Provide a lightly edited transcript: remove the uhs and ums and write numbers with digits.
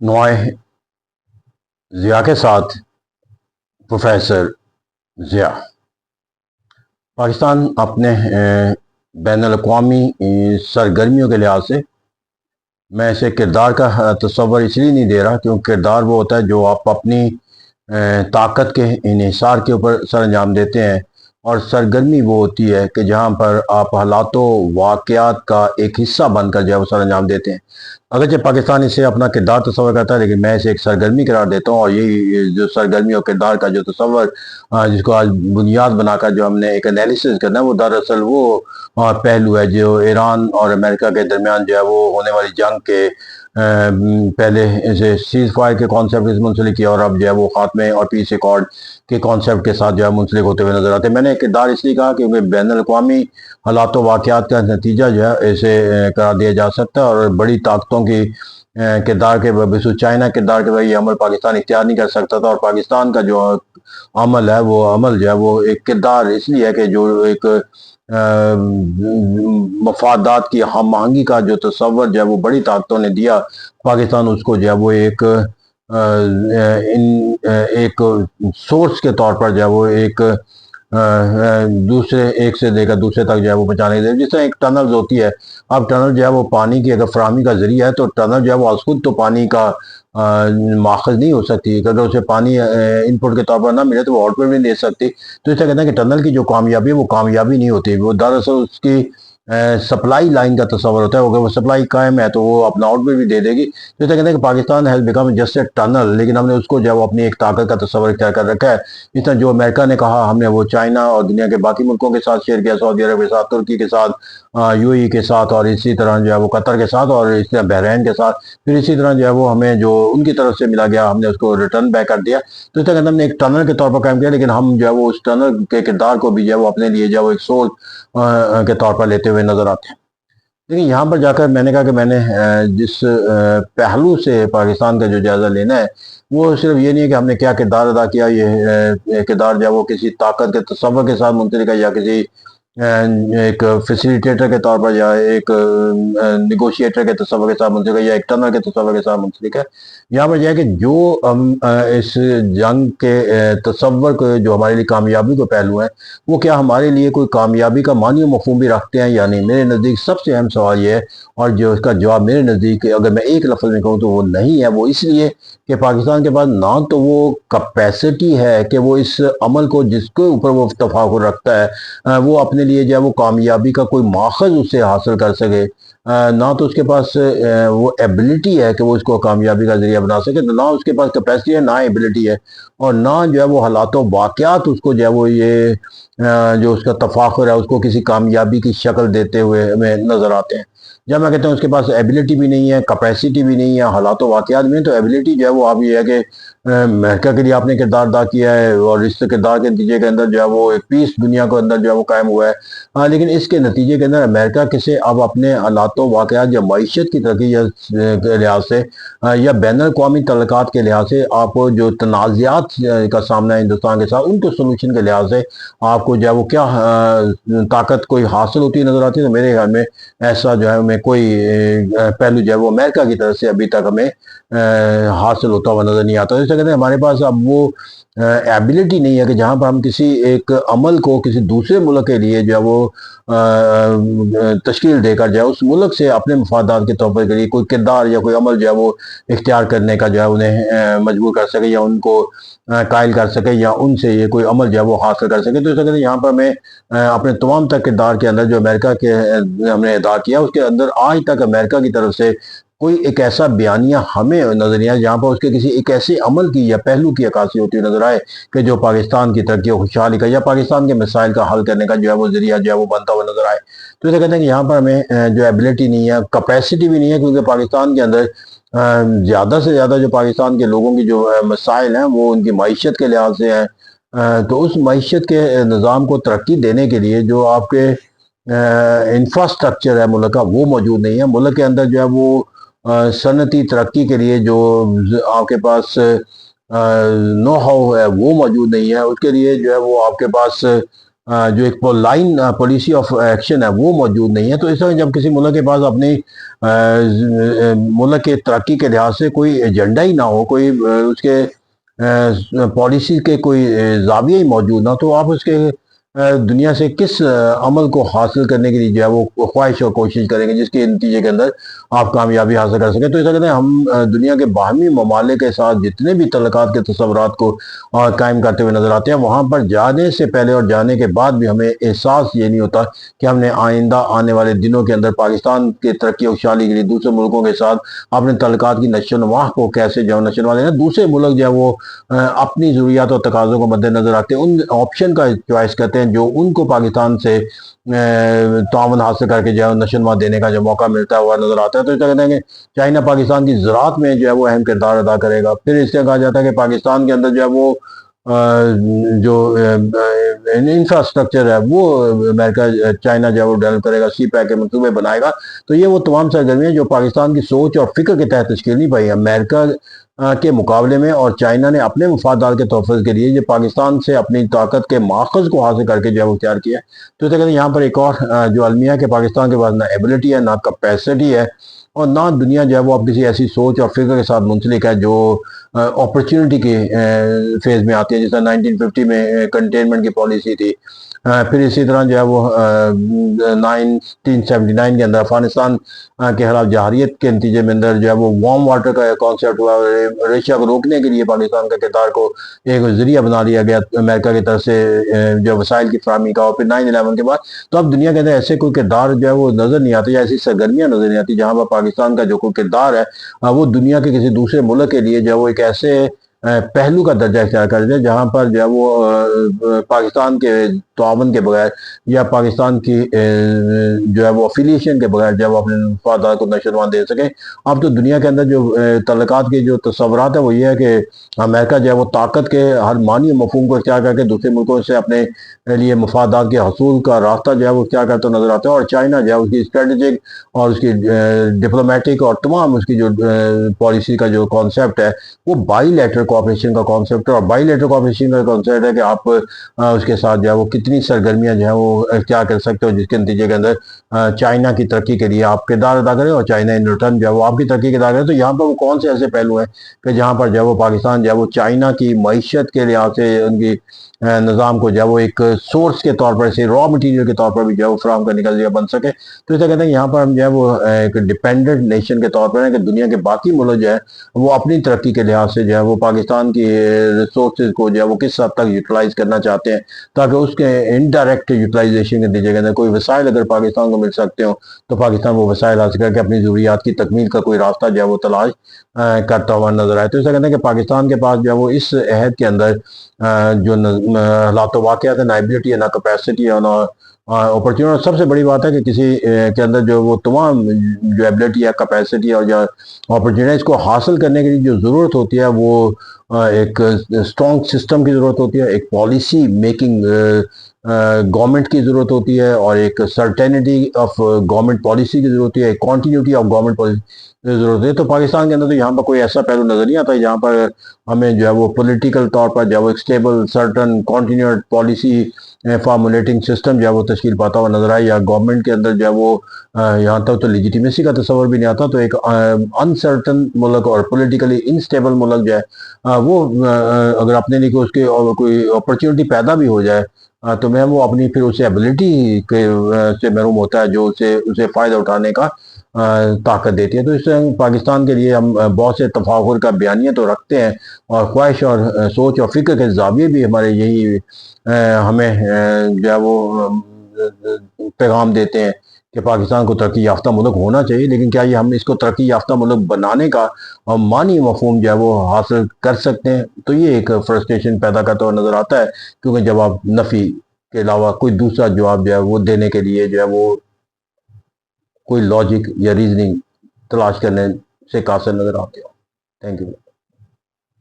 نوائے ضیاء کے ساتھ پروفیسر ضیاء۔ پاکستان اپنے بین الاقوامی سرگرمیوں کے لحاظ سے، میں اسے کردار کا تصور اس لیے نہیں دے رہا کیونکہ کردار وہ ہوتا ہے جو آپ اپنی طاقت کے انحصار کے اوپر سر انجام دیتے ہیں، اور سرگرمی وہ ہوتی ہے کہ جہاں پر آپ حالات و واقعات کا ایک حصہ بن کر جو ہے وہ سر انجام دیتے ہیں۔ اگرچہ پاکستان اسے اپنا کردار تصور کرتا ہے، لیکن میں اسے ایک سرگرمی قرار دیتا ہوں، اور یہی جو سرگرمی اور کردار کا جو تصور جس کو آج بنیاد بنا کر جو ہم نے ایک انالیسس کرنا ہے، وہ دراصل وہ پہلو ہے جو ایران اور امریکہ کے درمیان جو ہے وہ ہونے والی جنگ کے پہلے اسے سیز فائر کے کانسیپٹ سے منسلک کیا، اور اب جو ہے وہ خاتمے اور پیس ایکارڈ کے کانسیپٹ کے ساتھ جو ہے منسلک ہوتے ہوئے نظر آتے ہیں۔ میں نے کردار اس لیے کہا کہ بین الاقوامی حالات و واقعات کا نتیجہ جو ہے اسے قرار دیا جا سکتا ہے، اور بڑی طاقتوں کی کردار کے بخصوص چائنا کردار کے یہ عمل پاکستان اختیار نہیں کر سکتا تھا، اور پاکستان کا جو عمل ہے وہ عمل جو ہے وہ ایک کردار اس لیے ہے کہ جو ایک مفادات کی ہم آہنگی کا جو تصور جو ہے وہ بڑی طاقتوں نے دیا، پاکستان اس کو جو ہے وہ ایک سورس کے طور پر جو ہے وہ ایک دوسرے ایک سے لے کر دوسرے تک جو ہے وہ پہنچانے دے، جس طرح ایک ٹنل ہوتی ہے۔ اب ٹنل جو ہے وہ پانی کی اگر فراہمی کا ذریعہ ہے، تو ٹنل جو ہے وہ از خود تو پانی کا ماخذ نہیں ہو سکتی، اگر اسے پانی ان پٹ کے طور پر نہ ملے تو وہ آؤٹ پٹ بھی نہیں دے سکتی۔ تو اس طرح کہتے ہیں کہ ٹنل کی جو کامیابی ہے وہ کامیابی نہیں ہوتی، وہ دراصل اس کی سپلائی لائن کا تصور ہوتا ہے، اگر وہ سپلائی قائم ہے تو وہ اپنا آؤٹ پٹ بھی دے دے گی۔ تو اس طرح کہتے ہیں کہ Pakistan has become just a tunnel, لیکن ہم نے اس کو جو ہے وہ اپنی ایک طاقت کا تصور اختیار کر رکھا ہے۔ اس طرح جو امریکہ نے کہا ہم نے وہ چائنا اور دنیا کے باقی ملکوں کے ساتھ شیئر کیا، سعودی عرب کے ساتھ، ترکی کے ساتھ، یو اے ای کے ساتھ، اور اسی طرح جو ہے وہ قطر کے ساتھ، اور اس طرح بحرین کے ساتھ، پھر اسی طرح جو ہے وہ ہمیں جو ان کی طرف سے ملا گیا ہم نے اس کو ریٹرن بیک کر دیا۔ تو اس طرح ہم نے ایک ٹنل کے طور پر قائم کیا، لیکن ہم جو ہے وہ اس ٹنل کے کردار کو بھی جو ہے وہ اپنے لیے جو ہے وہ ایک سورس کے طور پر لیتے ہوئے نظر آتے ہیں۔ لیکن یہاں پر جا کر میں نے کہا کہ میں نے جس پہلو سے پاکستان کا جو جائزہ لینا ہے وہ صرف یہ نہیں ہے کہ ہم نے کیا کردار ادا کیا، یہ کردار جو ہے وہ کسی طاقت کے تصور کے ساتھ منسلک ہے، یا کسی ایک فیسیلیٹیٹر کے طور پر، یا ایک نیگوشیٹر کے تصور کے ساتھ منسلک ہے، یا ایک ٹنر کے تصور کے ساتھ منسلک ہے۔ یہاں پر یہ ہے کہ جو اس جنگ کے تصور کے جو ہمارے لیے کامیابی کو پہلو ہیں، وہ کیا ہمارے لیے کوئی کامیابی کا معنی و مفہوم بھی رکھتے ہیں یا نہیں؟ میرے نزدیک سب سے اہم سوال یہ ہے، اور جو اس کا جواب میرے نزدیک اگر میں ایک لفظ میں کہوں تو وہ نہیں ہے۔ وہ اس لیے کہ پاکستان کے پاس نہ تو وہ کیپیسٹی ہے کہ وہ اس عمل کو جس کے اوپر وہ تفاخر رکھتا ہے وہ اپنے لیے جو ہے وہ کامیابی کا کوئی ماخذ اس سے حاصل کر سکے، نہ تو اس کے پاس وہ ایبلٹی ہے کہ وہ اس کو کامیابی کا ذریعہ بنا سکے، نہ اس کے پاس کیپیسٹی ہے، نہ ایبلٹی ہے، اور نہ جو ہے وہ حالات و واقعات اس کو جو ہے وہ یہ جو اس کا تفاخر ہے اس کو کسی کامیابی کی شکل دیتے ہوئے ہمیں نظر آتے ہیں۔ جب میں کہتا ہوں اس کے پاس ایبلٹی بھی نہیں ہے، کیپیسٹی بھی نہیں ہے، حالات و واقعات بھی نہیں، تو ایبلٹی جو ہے وہ آپ یہ ہے کہ امریکہ کے لیے آپ نے کردار ادا کیا ہے، اور اس کردار کے نتیجے کے اندر جو ہے وہ ایک پیس دنیا کے اندر جو ہے وہ قائم ہوا ہے، لیکن اس کے نتیجے کے اندر امریکہ کسے اب اپنے حالات و واقعات یا معیشت کی ترقی کے لحاظ سے یا بین الاقوامی تعلقات کے لحاظ سے آپ کو جو تنازعات کا سامنا ہے ہندوستان کے ساتھ، ان کے سلوشن کے لحاظ سے آپ کو جو ہے وہ کیا طاقت کوئی حاصل ہوتی نظر آتی ہے؟ تو میرے خیال میں ایسا جو ہے ہمیں کوئی پہلو جو ہے وہ امریکہ کی طرف سے ابھی تک ہمیں حاصل ہوتا ہوا نظر نہیں آتا۔ اس سے کہتے ہیں ہمارے پاس اب وہ ایبلٹی نہیں ہے کہ جہاں پر ہم کسی ایک عمل کو کسی دوسرے ملک کے لیے جو ہے وہ تشکیل دے کر جو ہے اس ملک سے اپنے مفادات کے طور پر کے لیے کوئی کردار یا کوئی عمل جو ہے وہ اختیار کرنے کا جو ہے انہیں مجبور کر سکے، یا ان کو قائل کر سکے، یا ان سے یہ کوئی عمل جو ہے وہ حاصل کر سکے۔ تو اس کہتے ہیں یہاں پر ہمیں اپنے تمام تک کردار کے اندر جو امریکہ کے ہم نے ادا کیا، اس کے اندر آج تک امریکہ کی طرف سے کوئی ایک ایسا بیانیہ ہمیں نظر نہیں آیا جہاں پر اس کے کسی ایک ایسے عمل کی یا پہلو کی عکاسی ہوتی ہوئی نظر آئے کہ جو پاکستان کی ترقی و خوشحالی کا یا پاکستان کے مسائل کا حل کرنے کا جو ہے وہ ذریعہ جو ہے وہ بنتا ہوا نظر آئے۔ تو اسے کہتے ہیں کہ یہاں پر ہمیں جو ایبلٹی نہیں ہے، کیپیسٹی بھی نہیں ہے، کیونکہ پاکستان کے اندر زیادہ سے زیادہ جو پاکستان کے لوگوں کی جو مسائل ہیں وہ ان کی معیشت کے لحاظ سے ہیں۔ تو اس معیشت کے نظام کو ترقی دینے کے لیے جو آپ کے انفراسٹرکچر ہے ملک کا وہ موجود نہیں ہے۔ ملک کے اندر جو ہے وہ صنعتی ترقی کے لیے جو آپ کے پاس نو ہاؤ ہے وہ موجود نہیں ہے، اس کے لیے جو ہے وہ آپ کے پاس جو ایک لائن پالیسی آف ایکشن ہے وہ موجود نہیں ہے. تو اس طرح جب کسی ملک کے پاس اپنی ملک کے ترقی کے لحاظ سے کوئی ایجنڈا ہی نہ ہو، کوئی اس کے پالیسی کے کوئی زاویہ ہی موجود نہ، تو آپ اس کے دنیا سے کس عمل کو حاصل کرنے کے لیے جو ہے وہ خواہش اور کوشش کریں گے جس کے نتیجے کے اندر آپ کامیابی حاصل کر سکیں. تو ایسا کہتے ہیں ہم دنیا کے باہمی ممالک کے ساتھ جتنے بھی تعلقات کے تصورات کو قائم کرتے ہوئے نظر آتے ہیں، وہاں پر جانے سے پہلے اور جانے کے بعد بھی ہمیں احساس یہ نہیں ہوتا کہ ہم نے آئندہ آنے والے دنوں کے اندر پاکستان کے ترقی و خوشحالی کے لیے دوسرے ملکوں کے ساتھ اپنے تعلقات کی نشو و نما کو کیسے جو نشو و نما دینا. دوسرے ملک جو ہے وہ اپنی ضروریات اور تقاضوں کو مد نظر رکھتے ہیں، ان آپشن کا چوائس کرتے ہیں جو ان کو پاکستان سے تعاون حاصل کر کے جو ہے نشو و نما دینے کا جو موقع ملتا ہوا نظر آتا ہے. تو اس کہتے ہیں کہ چائنا پاکستان کی زراعت میں جو ہے وہ اہم کردار ادا کرے گا. پھر اس سے کہا جاتا ہے کہ پاکستان کے اندر جو ہے وہ جو انفراسٹرکچر ہے وہ امریکہ چائنا جو ہے وہ ڈیولپ کرے گا، سی پیک کے منصوبے بنائے گا. تو یہ وہ تمام سرگرمیاں جو پاکستان کی سوچ اور فکر کے تحت تشکیل نہیں پائی. امریکہ کے مقابلے میں اور چائنا نے اپنے مفادات کے تحفظ کے لیے یہ پاکستان سے اپنی طاقت کے ماخذ کو حاصل کر کے جو ہے وہ اختیار کیا. تو اسے کہتے ہیں یہاں پر ایک اور جو المیہ کہ پاکستان کے پاس نہ ایبلٹی ہے، نہ کیپیسٹی ہے، اور نہ دنیا جو ہے وہ اب کسی ایسی سوچ اور فکر کے ساتھ منسلک ہے جو اپرچونٹی کے فیز میں آتی ہے. جیسا 1950 میں کنٹینمنٹ کی پالیسی تھی، پھر اسی طرح جو ہے وہ 1979 کے اندر افغانستان کے خلاف جہاریت کے نتیجے میں اندر جو ہے وہ وارم واٹر کا کانسیپٹ ہوا. رشیا کو روکنے کے لیے پاکستان کا کردار کو ایک ذریعہ بنا لیا گیا امریکہ کی طرف سے جو وسائل کی فراہمی کا. اور پھر 9/11 کے بعد تو اب دنیا کے اندر ایسے کوئی کردار جو ہے وہ نظر نہیں آتے، یا ایسی سرگرمیاں نظر نہیں آتی جہاں پر پاکستان کا جو کوئی کردار ہے وہ دنیا کے کسی دوسرے ملک کے لیے جو ہے وہ ایک ایسے پہلو کا درجہ اختیار کر دے جہاں پر جو ہے وہ پاکستان کے تعاون کے بغیر یا پاکستان کی جو ہے وہ افیلیشن کے بغیر جو ہے وہ اپنے مفادات کو نشو و نما دے سکیں. اب تو دنیا کے اندر جو تعلقات کے جو تصورات ہیں وہ یہ ہے کہ امریکہ جو ہے وہ طاقت کے ہر معنی و مفہوم کو اختیار کر کے دوسرے ملکوں سے اپنے لیے مفادات کے حصول کا راستہ جو ہے وہ اختیار کرتا نظر آتا ہے، اور چائنا جو ہے اس کی اسٹریٹجک اور اس کی ڈپلومیٹک اور تمام اس کی جو پالیسی کا جو کانسیپٹ ہے وہ بائی لیٹرل کوآپریشن کا کانسیپٹ ہے. اور بائی لیٹرل کوآپریشن کا کانسیپٹ ہے کہ آپ اس کے ساتھ جو ہے وہ کتنی سرگرمیاں جو ہیں وہ اختیار کر سکتے ہو جس کے نتیجے کے اندر چائنا کی ترقی کے لیے آپ کردار ادا کریں اور چائنا ان ریٹرن جو ہے وہ آپ کی ترقی کے ادا کریں. تو یہاں پر وہ کون سے ایسے پہلو ہیں کہ جہاں پر جو ہے وہ پاکستان جو ہے وہ چائنا کی معیشت کے لحاظ سے ان کی نظام کو جو ہے وہ ایک سورس کے طور پر، را مٹیریل کے طور پر بھی جو ہے وہ فراہم کرنے کا ذریعہ بن سکے. تو اسے کہتے ہیں یہاں پر ہم جو ہے وہ ایک ڈیپینڈنٹ نیشن کے طور پر ہیں کہ دنیا کے باقی ملک جو ہے وہ اپنی ترقی کے لحاظ سے جو ہے وہ پاکستان کی ریسورسز کو جو ہے وہ کس حد تک یوٹیلائز کرنا چاہتے ہیں تاکہ اس کے انڈائریکٹ یوٹیلائزیشن کے نتیجے کے اندر کوئی وسائل اگر پاکستان کو مل سکتے ہوں تو پاکستان وہ وسائل حاصل کر کے اپنی ضروریات کی تکمیل کا کوئی راستہ جو ہے وہ تلاش کرتا ہوا نظر آئے. تو اسے کہتے ہیں کہ پاکستان کے پاس جو ہے وہ اس عہد کے اندر جو حالات و واقعات ہے، نہ ایبلٹی ہے، نہ کیپیسٹی ہے، نہ اپرچونٹی. اور سب سے بڑی بات ہے کہ کسی کے اندر جو وہ تمام جو ایبلٹی ہے، کیپیسٹی اور جو اپرچونٹیز کو حاصل کرنے کے لیے جو ضرورت ہوتی ہے وہ ایک اسٹرانگ سسٹم کی ضرورت ہوتی ہے، ایک پالیسی میکنگ گورنمنٹ کی ضرورت ہوتی ہے، اور ایک سرٹینٹی آف گورنمنٹ پالیسی کی ضرورت ہوتی ہے، ایک کنٹینیوٹی آف گورنمنٹ پالیسی کی ضرورت ہے. تو پاکستان کے اندر تو یہاں پر کوئی ایسا پہلو نظر نہیں آتا جہاں پر ہمیں جو ہے وہ پولیٹیکل طور پر جو ہے وہ ایک stable certain continuity policy formulating system جو ہے وہ تشکیل پاتا ہوا نظر آئے، یا گورنمنٹ کے اندر جو ہے وہ یہاں تک تو لیجیٹیمیسی کا تصور بھی نہیں آتا. تو ایک انسرٹن ملک اور پولیٹیکلی انسٹیبل ملک جو ہے وہ اگر اپنے لیے اس کے کوئی اپرچونٹی پیدا بھی ہو جائے تو میں وہ اپنی پھر اسے ایبلٹی کے سے محروم ہوتا ہے جو اسے فائدہ اٹھانے کا طاقت دیتی ہے. تو اس سے پاکستان کے لیے ہم بہت سے تفاخر کا بیانیہ تو رکھتے ہیں، اور خواہش اور سوچ اور فکر کے زاویے بھی ہمارے یہی ہمیں جو ہے وہ پیغام دیتے ہیں کہ پاکستان کو ترقی یافتہ ملک ہونا چاہیے. لیکن کیا یہ ہم اس کو ترقی یافتہ ملک بنانے کا معنی مفہوم جو ہے وہ حاصل کر سکتے ہیں؟ تو یہ ایک فرسٹریشن پیدا کرتا ہوا نظر آتا ہے، کیونکہ جب آپ نفی کے علاوہ کوئی دوسرا جواب جو ہے وہ دینے کے لیے جو ہے وہ کوئی لاجک یا ریزننگ تلاش کرنے سے قاصر نظر آتے ہو. Thank you.